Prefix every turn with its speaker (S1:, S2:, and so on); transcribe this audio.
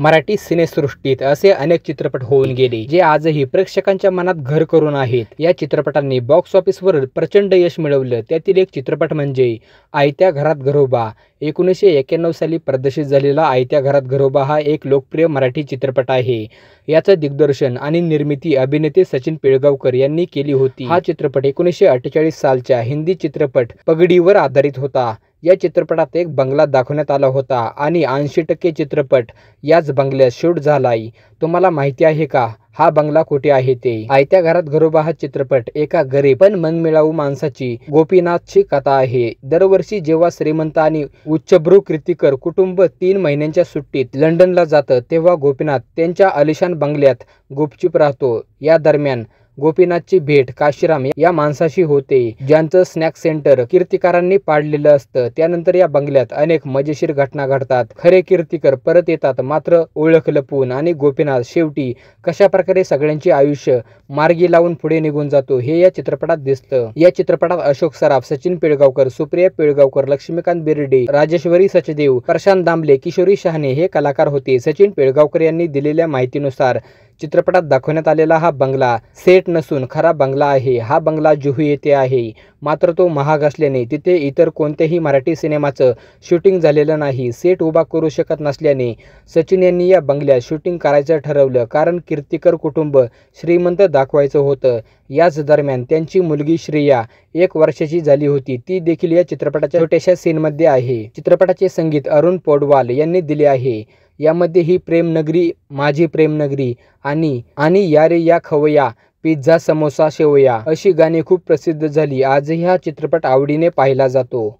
S1: मराठी सिनेसृष्टीत असे अनेक चित्रपट होऊन गेले जे आजही प्रेक्षकांच्या मनात घर करून आहेत. या चित्रपटांनी बॉक्स ऑफिसवर प्रचंड यश मिळवलं. त्यातील एक चित्रपट म्हणजे आयत्या घरात घरोबा. 1991 साली प्रदर्शित झालेला आयत्या घरात घरोबा हा एक लोकप्रिय मराठी चित्रपट आहे. याचं दिग्दर्शन आणि निर्मिती अभिनेते सचिन पिळगावकर यांनी केली होती. हा चित्रपट 1948 सालच्या हिंदी चित्रपट पगडीवर आधारित होता. या चित्रपटात एक बंगला दाखवण्यात आला होता आणि 80% चित्रपट याच बंगल्यात शूट झालाय. तुम्हाला माहिती आहे का हा बंगला कुठे आहे ते? आयत्या घरात घरोबा हा चित्रपट एका गरीब पण मनमिळावू माणसाची गोपीनाथची कथा आहे. दरवर्षी जेव्हा श्रीमंत आणि उच्चभ्रू कीर्तिकर कुटुंब 3 महिन्यांच्या सुट्टीत लंडनला जातं तेव्हा गोपीनाथ त्यांच्या आलिशान बंगल्यात गुपचूप राहतो. या दरम्यान गोपीनाथची भेट काशीराम या माणसाशी होते ज्यांचं स्नॅक सेंटर कीर्तिकारांनी पाडलेलं असतं. त्यानंतर या बंगल्यात अनेक मजेशीर घटना घडतात. खरे कीर्तिकर परत येतात मात्र ओळख लपवून आणि गोपीनाथ शेवटी कशा प्रकारे सगळ्यांचे आयुष्य मार्गी लावून पुढे निघून जातो हे या चित्रपटात दिसतं. या चित्रपटात अशोक सराफ, सचिन पिळगावकर, सुप्रिया पिळगावकर, लक्ष्मीकांत बेर्डे, राजेश्वरी सचदेव, प्रशांत दामले, किशोरी शहाणे हे कलाकार होते. सचिन पिळगावकर यांनी दिलेल्या माहितीनुसार चित्रपटात दाखवण्यात आलेला हा बंगला सेट नसून खरा बंगला आहे. हा बंगला जुहू येथे आहे मात्र तो महाग असल्याने तिथे इतर कोणत्याही मराठी सिनेमाचं शूटिंग झालेलं नाही. सेट उभा करू शकत नसल्याने सचिन यांनी या बंगल्यात शूटिंग करायचं ठरवलं कारण कीर्तिकर कुटुंब श्रीमंत दाखवायचं होतं. याच दरम्यान त्यांची मुलगी श्रेया 1 वर्षाची झाली होती. ती देखील या चित्रपटाच्या छोट्याशा सीनमध्ये आहे. चित्रपटाचे संगीत अरुण पौडवाल यांनी दिले आहे. यामध्ये ही प्रेमनगरी, माझी प्रेमनगरी आणि या रे या खवया, पिझ्झा समोसा शेवया अशी गाणी खूप प्रसिद्ध झाली. आजही हा चित्रपट आवडीने पाहिला जातो.